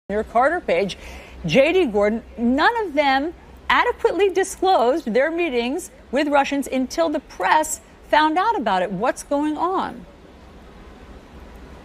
your Carter page, J.D. Gordon, none of them adequately disclosed their meetings with Russians until the press found out about it. What's going on?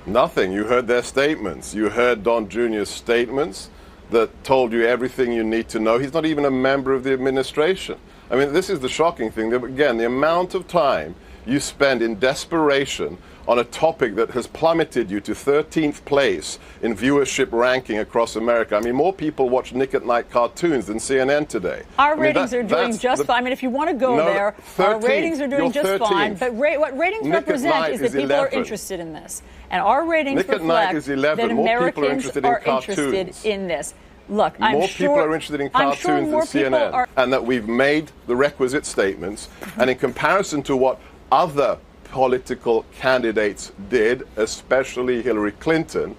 Nothing. You heard their statements. You heard Don Jr.'s statements that told you everything you need to know. He's not even a member of the administration. I mean, this is the shocking thing. Again, the amount of time you spend in desperation on a topic that has plummeted you to 13th place in viewership ranking across America. I mean, more people watch Nick at Night cartoons than CNN today. Our ratings are doing just fine. I mean, if you want to go there, 13th. Our ratings are doing just 13th. Fine. But what ratings Nick represent is that people 11. are interested in this. And our ratings Nick at Night is 11. that More Americans people are interested in this. Look, I'm more sure people are interested in cartoons than CNN. And that we've made the requisite statements. And in comparison to what other political candidates did, especially Hillary Clinton,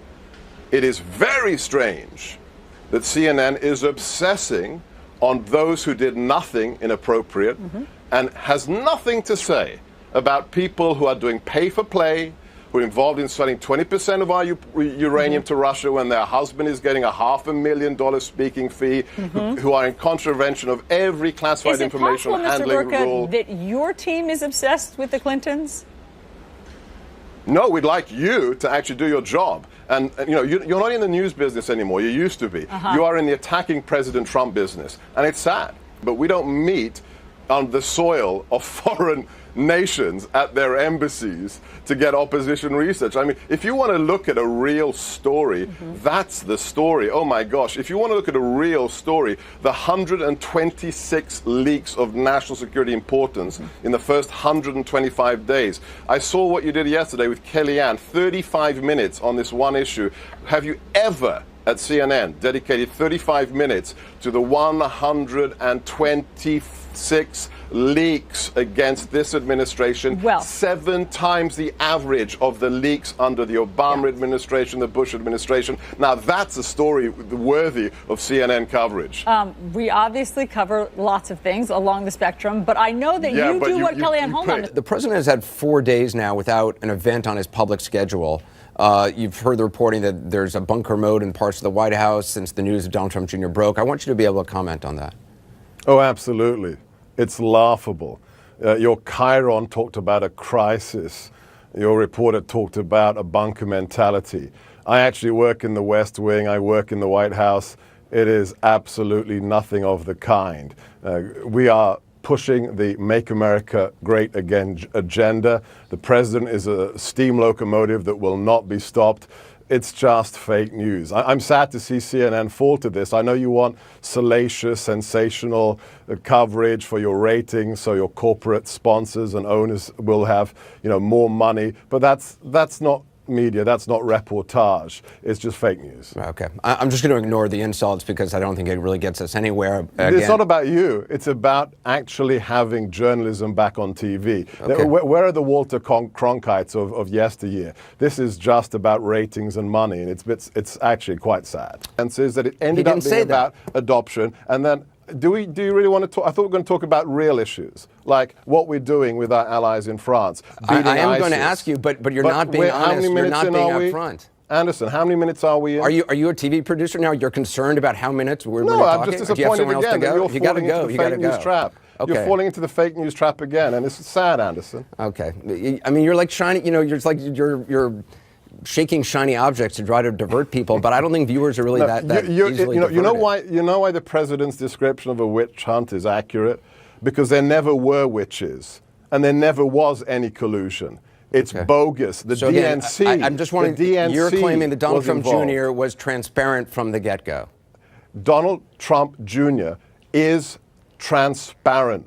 it is very strange that CNN is obsessing on those who did nothing inappropriate and has nothing to say about people who are doing pay for play, who are involved in selling 20% of our uranium to Russia when their husband is getting a $500,000 speaking fee, who are in contravention of every classified information handling rule. Is it possible, Mr. Gorka, that your team is obsessed with the Clintons? No, we'd like you to actually do your job. And you know, you're not in the news business anymore. You used to be. You are in the attacking President Trump business. And it's sad. But we don't meet on the soil of foreign nations at their embassies to get opposition research. I mean, if you want to look at a real story, that's the story. Oh my gosh. If you want to look at a real story, the 126 leaks of national security importance in the first 125 days. I saw what you did yesterday with Kellyanne, 35 minutes on this one issue. Have you ever at CNN dedicated 35 minutes to the 126 leaks against this administration, 7 times the average of the leaks under the Obama administration, the Bush administration? Now that's a story worthy of CNN coverage. We obviously cover lots of things along the spectrum, but I know that you do what Kellyanne, hold on. The president has had 4 days now without an event on his public schedule. You've heard the reporting that there's a bunker mode in parts of the White House since the news of Donald Trump Jr. broke. I want you to be able to comment on that. Oh, absolutely. It's laughable. Your Chiron talked about a crisis. Your reporter talked about a bunker mentality. I actually work in the West Wing. I work in the White House. It is absolutely nothing of the kind. We are pushing the Make America Great Again agenda. The president is a steam locomotive that will not be stopped. It's just fake news. I'm sad to see CNN fall to this. I know you want salacious, sensational coverage for your ratings, so your corporate sponsors and owners will have, more money. But that's not media. That's not reportage. It's just fake news. Okay. I'm just going to ignore the insults because I don't think it really gets us anywhere. Again. It's not about you. It's about actually having journalism back on TV. Okay. Where are the Walter Cronkites of yesteryear? This is just about ratings and money, and it's actually quite sad. And says that it ended up being about adoption, and then do you really want to talk? I thought we were going to talk about real issues, like what we're doing with our allies in France. I am going to ask you, but you're not being honest. You're not being upfront. Anderson, how many minutes are we in? Are you a TV producer now? You're concerned about how minutes we're talking? No, I'm just disappointed again that you're falling into the fake news trap. Okay. You're falling into the fake news trap again, and it's sad, Anderson. Okay. I mean, you're like shiny. You're shaking shiny objects to try to divert people, but I don't think viewers are really that easily diverted. You know why the president's description of a witch hunt is accurate? Because there never were witches, and there never was any collusion. It's bogus. The DNC. Again, I'm just wondering, you're claiming that Donald Trump Jr. was transparent from the get-go. Donald Trump Jr. is transparent.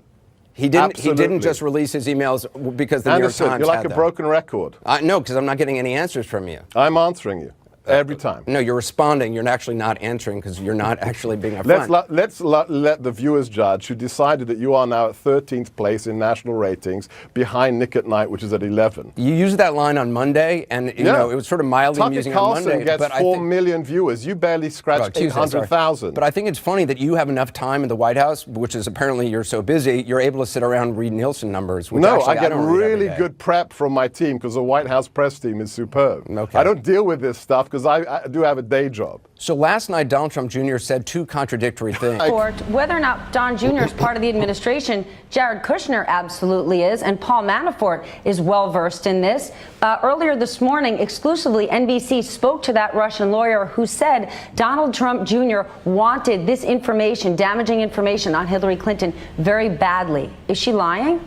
He didn't just release his emails because the New York Times you're like a broken record. No, because I'm not getting any answers from you. I'm answering you. Every time. No, you're responding. You're actually not answering because you're not actually being upfront. Let's let the viewers judge, who decided that you are now at 13th place in national ratings, behind Nick at Night, which is at 11. You used that line on Monday, and it was sort of mildly amusing on Monday. Tucker Carlson gets 4 million viewers. You barely scratched 800,000. But I think it's funny that you have enough time in the White House, which is apparently you're so busy, you're able to sit around and read Nielsen numbers. Which I get really good prep from my team because the White House press team is superb. Okay. I don't deal with this stuff because because I do have a day job. So last night, Donald Trump Jr. said two contradictory things. Whether or not Don Jr. is part of the administration, Jared Kushner absolutely is, and Paul Manafort is well versed in this. Earlier this morning, exclusively, NBC spoke to that Russian lawyer who said Donald Trump Jr. wanted this information, damaging information on Hillary Clinton, very badly. Is she lying?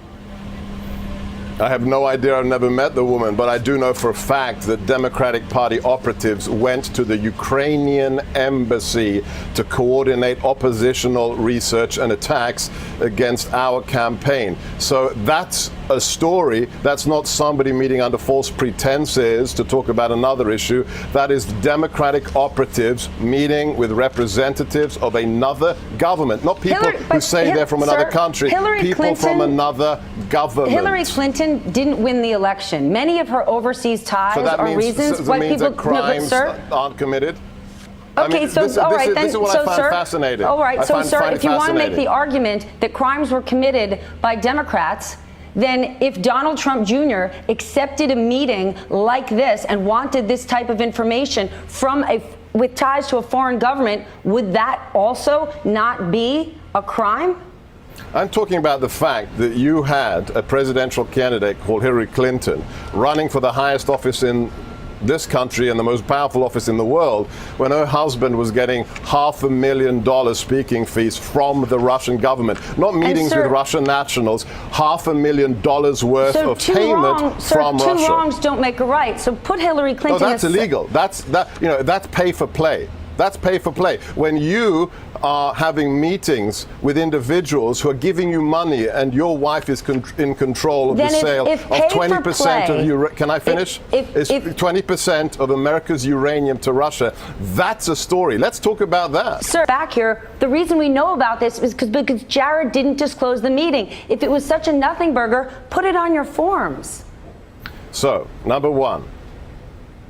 I have no idea. I've never met the woman, but I do know for a fact that Democratic Party operatives went to the Ukrainian embassy to coordinate oppositional research and attacks against our campaign. So that's a story. That's not somebody meeting under false pretenses to talk about another issue. That is Democratic operatives meeting with representatives of another government, not people who say they're from another country, people from another government. Hillary Clinton didn't win the election. Many of her overseas ties are reasons why people that crimes aren't committed. Okay, this is what I find sir, fascinating. All right, so sir, if you want to make the argument that crimes were committed by Democrats, then if Donald Trump Jr. accepted a meeting like this and wanted this type of information with ties to a foreign government, would that also not be a crime? I'm talking about the fact that you had a presidential candidate called Hillary Clinton running for the highest office in this country and the most powerful office in the world when her husband was getting $500,000 speaking fees from the Russian government. Not meetings with Russian nationals, $500,000 worth of payment from Russia. Two wrongs don't make a right. So put Hillary Clinton. No, that's illegal. That's pay for play. That's pay for play. When you are having meetings with individuals who are giving you money and your wife is in control of the sale of 20% of can I finish? It's 20% of America's uranium to Russia. That's a story. Let's talk about that. Sir, back here, the reason we know about this is because Jared didn't disclose the meeting. If it was such a nothing burger, put it on your forms. So, number one,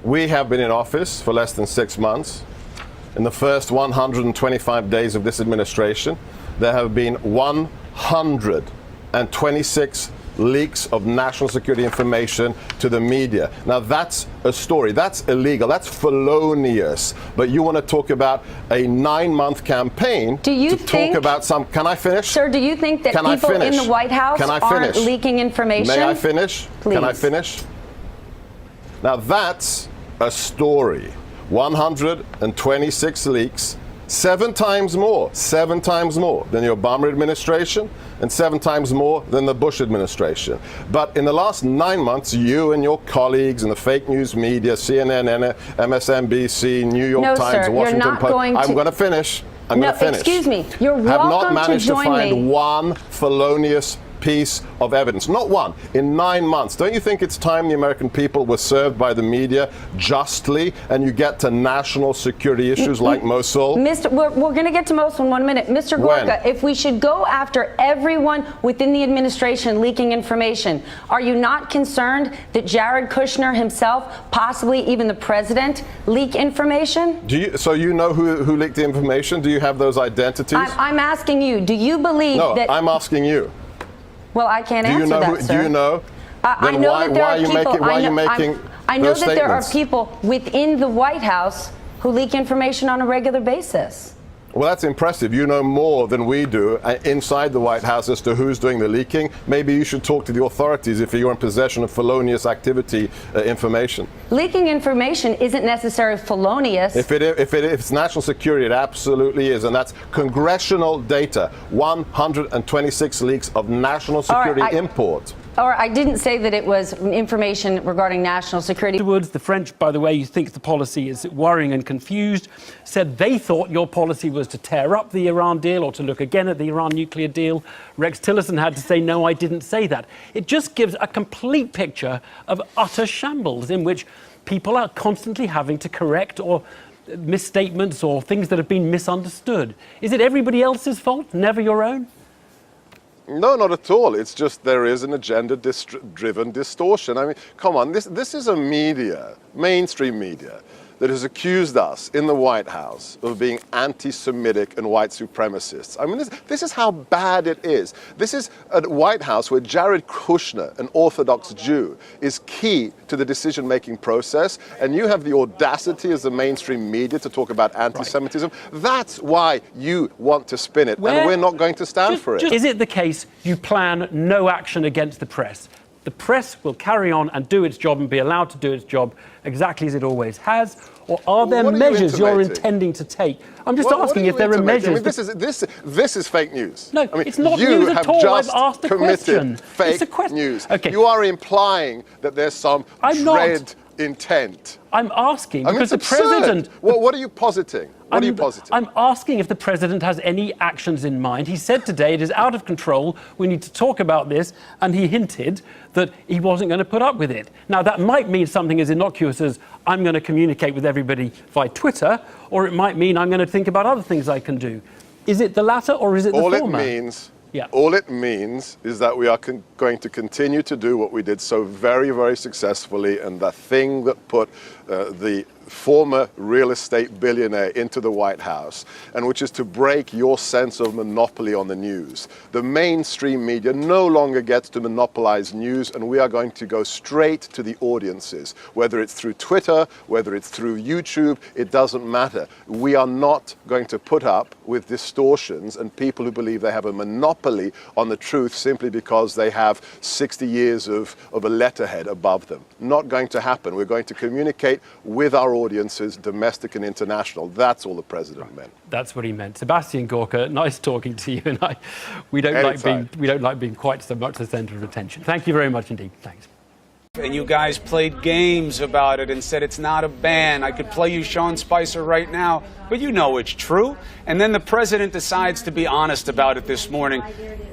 we have been in office for less than 6 months. In the first 125 days of this administration, there have been 126 leaks of national security information to the media. Now that's a story. That's illegal. That's felonious. But you want to talk about a 9-month campaign talk about some... Can I finish? Sir, do you think that people in the White House aren't leaking information? May I finish? Please. Can I finish? Now that's a story. 126 leaks, 7 times more than the Obama administration and 7 times more than the Bush administration. But in the last 9 months, you and your colleagues in the fake news media, CNN, MSNBC, New York Times, Washington Post, I'm going to finish. Excuse me. You're welcome to join me. Have not managed to find one felonious piece of evidence. Not one. In 9 months. Don't you think it's time the American people were served by the media justly and you get to national security issues like Mosul? We're going to get to Mosul in 1 minute. Mr. Gorka, if we should go after everyone within the administration leaking information, are you not concerned that Jared Kushner himself, possibly even the president, leak information? So you know who leaked the information? Do you have those identities? I'm asking you. Do you believe that... No, I'm asking you. Well, I can't answer that, sir. Do you know? I know that there are people. Why are you making I know those that there are statements? people within the White House who leak information on a regular basis. Well, that's impressive. You know more than we do inside the White House as to who's doing the leaking. Maybe you should talk to the authorities if you're in possession of felonious activity information. Leaking information isn't necessarily felonious. If it's national security, it absolutely is. And that's congressional data. 126 leaks of national security import. Or I didn't say that it was information regarding national security. Afterwards, the French, by the way, who think the policy is worrying and confused, said they thought your policy was to tear up the Iran deal or to look again at the Iran nuclear deal. Rex Tillerson had to say, no, I didn't say that. It just gives a complete picture of utter shambles in which people are constantly having to correct or misstatements or things that have been misunderstood. Is it everybody else's fault, never your own? No, not at all. It's just there is an agenda-driven distortion. I mean, come on, this is a media, mainstream media, that has accused us in the White House of being anti-Semitic and white supremacists. I mean, this is how bad it is. This is a White House where Jared Kushner, an Orthodox Jew, is key to the decision-making process, and you have the audacity as the mainstream media to talk about anti-Semitism. Right. That's why you want to spin it, and we're not going to stand for it. Is it the case you plan no action against the press? The press will carry on and do its job and be allowed to do its job exactly as it always has? Or are there measures you're intending to take? I'm just asking if there are measures. I mean, this is fake news. No, I mean, it's not news at all. I've asked the question. Fake news. Okay. You are implying that there's some dread intent. I'm asking because the president. Well, what are you positing? What are you positing? I'm asking if the president has any actions in mind. He said today it is out of control. We need to talk about this, and he hinted that he wasn't going to put up with it. Now, that might mean something as innocuous as I'm going to communicate with everybody via Twitter, or it might mean I'm going to think about other things I can do. Is it the latter, or is it the former? All it means is that we are going to continue to do what we did so very, very successfully, and the thing that put the former real estate billionaire into the White House, and which is to break your sense of monopoly on the news. The mainstream media no longer gets to monopolize news, and we are going to go straight to the audiences. Whether it's through Twitter, whether it's through YouTube, it doesn't matter. We are not going to put up with distortions and people who believe they have a monopoly on the truth simply because they have 60 years of a letterhead above them. Not going to happen. We're going to communicate with our audiences, domestic and international. That's all the president meant. That's what he meant. Sebastian Gorka, nice talking to you, and we don't like being quite so much the centre of attention. Thank you very much indeed. Thanks. And you guys played games about it and said it's not a ban. I could play you Sean Spicer right now, but you know it's true. And then the president decides to be honest about it this morning.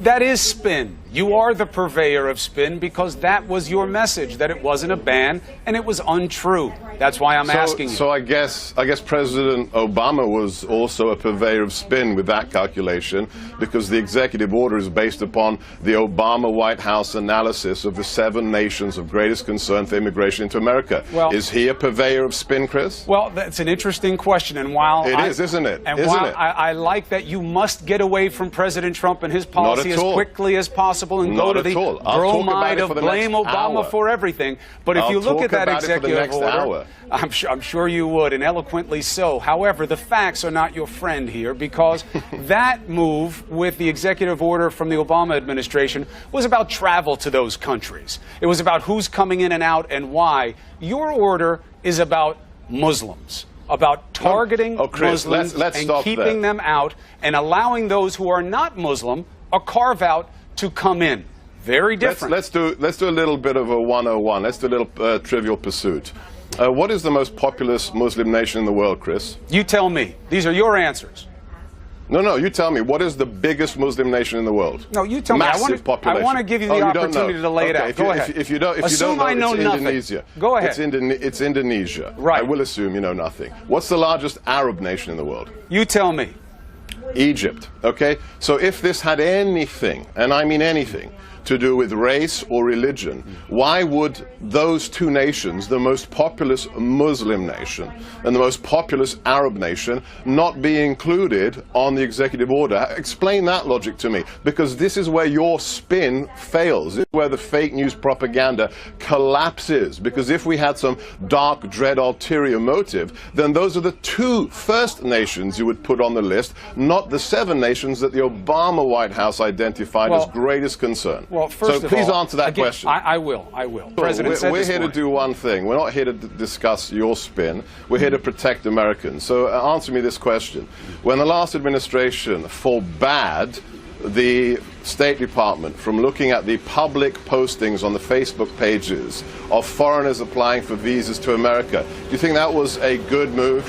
That is spin. You are the purveyor of spin because that was your message, that it wasn't a ban and it was untrue. That's why I'm asking you. So I guess President Obama was also a purveyor of spin with that calculation, because the executive order is based upon the Obama White House analysis of the 7 nations of greatest concern for immigration into America. Well, is he a purveyor of spin, Chris? Well, that's an interesting question. And while isn't it? And while I like that you must get away from President Trump and his policy as quickly as possible and go to the bromide of blame Obama for everything. But if you look at that executive order, I'm sure you would, and eloquently so. However, the facts are not your friend here, because that move with the executive order from the Obama administration was about travel to those countries. It was about who's coming in and out and why. Your order is about Muslims, about targeting Muslims and keeping them out and allowing those who are not Muslim a carve-out to come in. Very different. Let's do a little bit of a 101. Let's do a little Trivial Pursuit. What is the most populous Muslim nation in the world, Chris? You tell me. These are your answers. No, you tell me. What is the biggest Muslim nation in the world? No, you tell me. Massive population. I want to give you the opportunity to lay it out. Go ahead. If you don't know, it's Indonesia. Go ahead. It's Indonesia. Right. I will assume you know nothing. What's the largest Arab nation in the world? You tell me. Egypt. Okay? So if this had anything, and I mean anything, to do with race or religion, why would those 2 nations, the most populous Muslim nation and the most populous Arab nation, not be included on the executive order? Explain that logic to me, because this is where your spin fails. This is where the fake news propaganda collapses, because if we had some dark, dread, ulterior motive, then those are the 2 first nations you would put on the list, not the 7 nations that the Obama White House identified as greatest concern. Well, first so please answer that question. I will. We're here to do one thing. We're not here to discuss your spin. We're here to protect Americans. So answer me this question. When the last administration forbade the State Department from looking at the public postings on the Facebook pages of foreigners applying for visas to America, do you think that was a good move?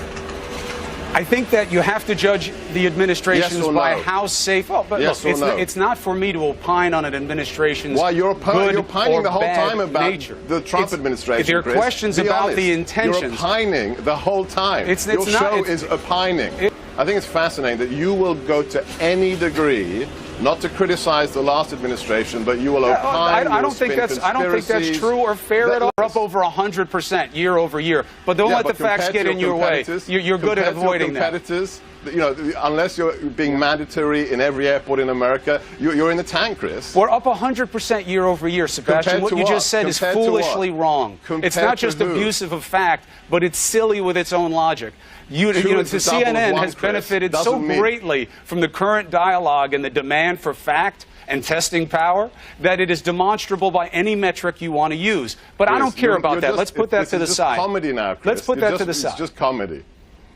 I think that you have to judge the administrations by how safe. Oh, but yes, look, it's not for me to opine on an administration's you're good opining or the whole bad time about nature. The Trump administration. If there are questions about the intentions, you're opining the whole time. Your show is opining. I think it's fascinating that you will go to any degree not to criticize the last administration, but you will opine. I don't think that's true or fair at all. We're up over 100% year over year. But don't let the facts get in your way. You're good at avoiding that. You know, unless you're being mandatory in every airport in America, you're in the tank, Chris. We're up 100% year over year, Sebastian. What you just said is foolishly wrong. It's not just abusive of fact, but it's silly with its own logic. The CNN has benefited so greatly from the current dialogue and the demand for fact and testing power that it is demonstrable by any metric you want to use. But I don't care about that. Let's put that to the side. It's just comedy now, Chris. Let's put that to the side. It's just comedy.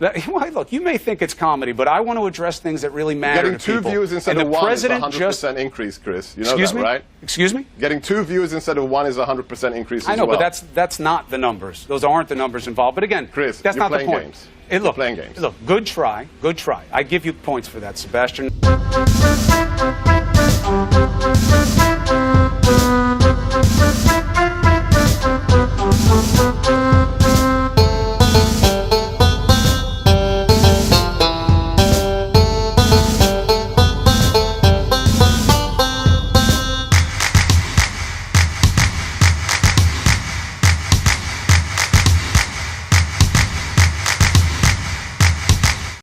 Well, look, you may think it's comedy, but I want to address things that really matter to people. Getting 2 views instead of 1 is a 100% increase, Chris. You know that, right? Excuse me? Getting 2 views instead of 1 is a 100% increase as well. I know, but that's not the numbers. Those aren't the numbers involved. But again, Chris, that's not the point. Games. You're playing games. Look, good try. Good try. I give you points for that, Sebastian.